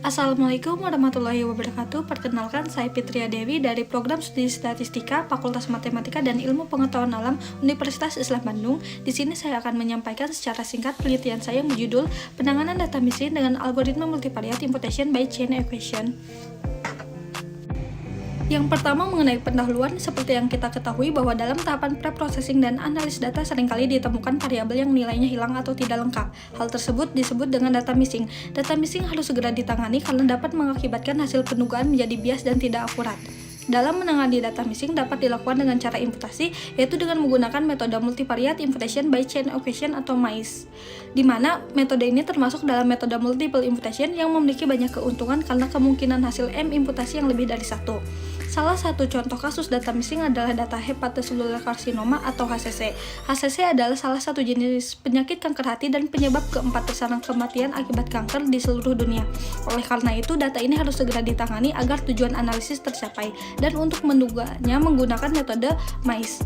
Assalamualaikum warahmatullahi wabarakatuh. Perkenalkan, saya Fitria Dewi dari Program Studi Statistika Fakultas Matematika dan Ilmu Pengetahuan Alam Universitas Islam Bandung. Di sini saya akan menyampaikan secara singkat penelitian saya yang berjudul Penanganan Data Missing dengan Algoritma Multivariate Imputation by Chain Equation. Yang pertama mengenai pendahuluan, seperti yang kita ketahui bahwa dalam tahapan pre-processing dan analis data seringkali ditemukan variabel yang nilainya hilang atau tidak lengkap. Hal tersebut disebut dengan data missing. Data missing harus segera ditangani karena dapat mengakibatkan hasil penugaan menjadi bias dan tidak akurat. Dalam menangani data missing dapat dilakukan dengan cara imputasi, yaitu dengan menggunakan metode Multivariate Imputation by Chain Equation atau MICE, di mana metode ini termasuk dalam metode Multiple Imputation yang memiliki banyak keuntungan karena kemungkinan hasil M imputasi yang lebih dari satu. Salah satu contoh kasus data missing adalah data hepatocellular carcinoma atau HCC. HCC adalah salah satu jenis penyakit kanker hati dan penyebab keempat tersana kematian akibat kanker di seluruh dunia. Oleh karena itu, data ini harus segera ditangani agar tujuan analisis tercapai, dan untuk menduganya menggunakan metode MICE.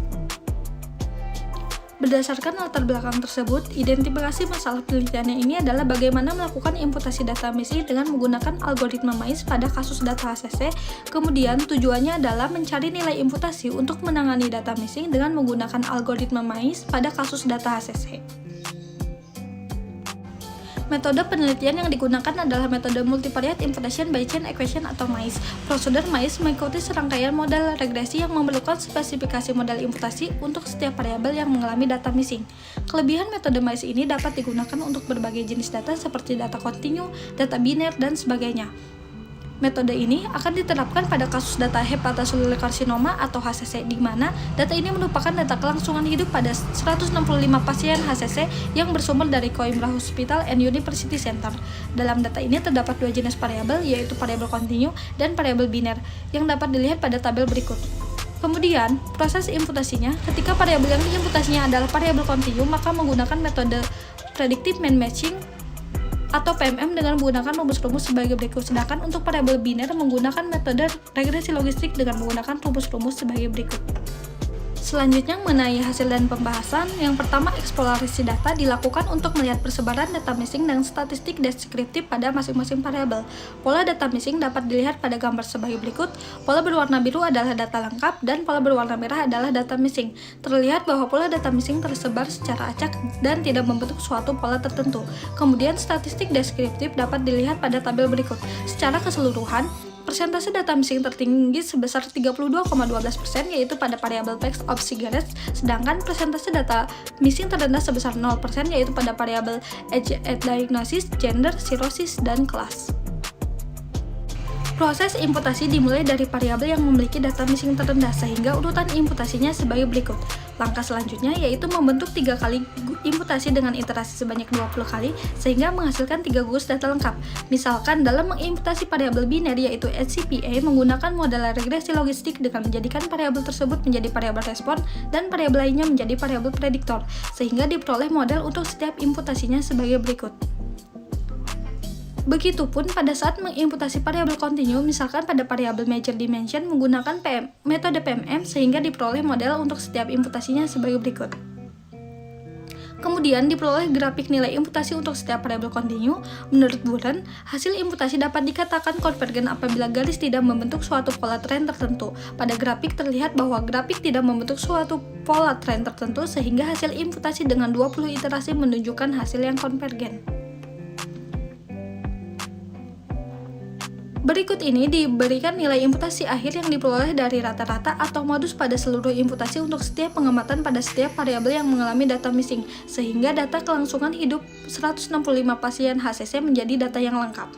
Berdasarkan latar belakang tersebut, identifikasi masalah penelitiannya ini adalah bagaimana melakukan imputasi data missing dengan menggunakan algoritma MICE pada kasus data HCC. Kemudian tujuannya adalah mencari nilai imputasi untuk menangani data missing dengan menggunakan algoritma MICE pada kasus data HCC. Metode penelitian yang digunakan adalah metode Multivariate Imputation by Chain Equation atau MICE. Prosedur MICE mengikuti serangkaian model regresi yang memerlukan spesifikasi model imputasi untuk setiap variabel yang mengalami data missing. Kelebihan metode MICE ini dapat digunakan untuk berbagai jenis data seperti data kontinu, data biner, dan sebagainya. Metode ini akan diterapkan pada kasus data hepatocellular carcinoma atau HCC, di mana data ini merupakan data kelangsungan hidup pada 165 pasien HCC yang bersumber dari Coimbra Hospital and University Center. Dalam data ini terdapat dua jenis variabel, yaitu variabel kontinu dan variabel biner, yang dapat dilihat pada tabel berikut. Kemudian, proses imputasinya, ketika variabel yang diimputasinya adalah variabel kontinu, maka menggunakan metode Predictive Mean Matching atau PMM dengan menggunakan rumus-rumus sebagai berikut. Sedangkan untuk variabel biner menggunakan metode regresi logistik dengan menggunakan rumus-rumus sebagai berikut. Selanjutnya mengenai hasil dan pembahasan, yang pertama eksplorasi data dilakukan untuk melihat persebaran data missing dan statistik deskriptif pada masing-masing variabel. Pola data missing dapat dilihat pada gambar sebagai berikut. Pola berwarna biru adalah data lengkap dan pola berwarna merah adalah data missing. Terlihat bahwa pola data missing tersebar secara acak dan tidak membentuk suatu pola tertentu. Kemudian statistik deskriptif dapat dilihat pada tabel berikut. Secara keseluruhan, persentase data missing tertinggi sebesar 32,12%, yaitu pada variabel text of cigarettes, sedangkan persentase data missing terendah sebesar 0%, yaitu pada variabel age at diagnosis, gender, cirrhosis, dan kelas. Proses imputasi dimulai dari variabel yang memiliki data missing terendah, sehingga urutan imputasinya sebagai berikut. Langkah selanjutnya yaitu membentuk 3 kali imputasi dengan iterasi sebanyak 20 kali sehingga menghasilkan 3 gugus data lengkap. Misalkan dalam mengimputasi variabel biner yaitu HCPA menggunakan model regresi logistik dengan menjadikan variabel tersebut menjadi variabel respon dan variabel lainnya menjadi variabel prediktor, sehingga diperoleh model untuk setiap imputasinya sebagai berikut. Begitupun pada saat mengimputasi variabel kontinu, misalkan pada variabel major dimension menggunakan metode PMM sehingga diperoleh model untuk setiap imputasinya sebagai berikut. Kemudian diperoleh grafik nilai imputasi untuk setiap variabel kontinu. Menurut Buren, hasil imputasi dapat dikatakan konvergen apabila garis tidak membentuk suatu pola tren tertentu. Pada grafik terlihat bahwa grafik tidak membentuk suatu pola tren tertentu sehingga hasil imputasi dengan 20 iterasi menunjukkan hasil yang konvergen. Berikut ini diberikan nilai imputasi akhir yang diperoleh dari rata-rata atau modus pada seluruh imputasi untuk setiap pengamatan pada setiap variabel yang mengalami data missing, sehingga data kelangsungan hidup 165 pasien HCC menjadi data yang lengkap.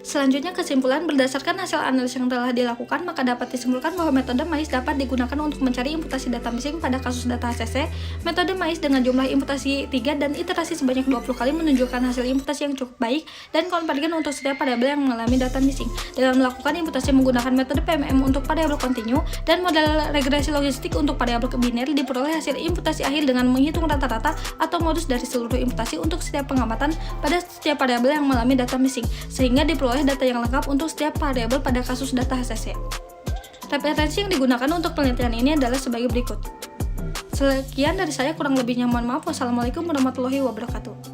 Selanjutnya kesimpulan, berdasarkan hasil analisis yang telah dilakukan, maka dapat disimpulkan bahwa metode MICE dapat digunakan untuk mencari imputasi data missing pada kasus data HCC. Metode MICE dengan jumlah imputasi 3 dan iterasi sebanyak 20 kali menunjukkan hasil imputasi yang cukup baik dan konvergen untuk setiap variabel yang mengalami data missing. Dalam melakukan imputasi menggunakan metode PMM untuk variabel kontinu dan model regresi logistik untuk variabel biner, diperoleh hasil imputasi akhir dengan menghitung rata-rata atau modus dari seluruh imputasi untuk setiap pengamatan pada setiap variabel yang mengalami data missing, sehingga diperoleh data yang lengkap untuk setiap variabel pada kasus data HCC. Referensi yang digunakan untuk penelitian ini adalah sebagai berikut. Sekian dari saya, kurang lebihnya mohon maaf. Wassalamualaikum warahmatullahi wabarakatuh.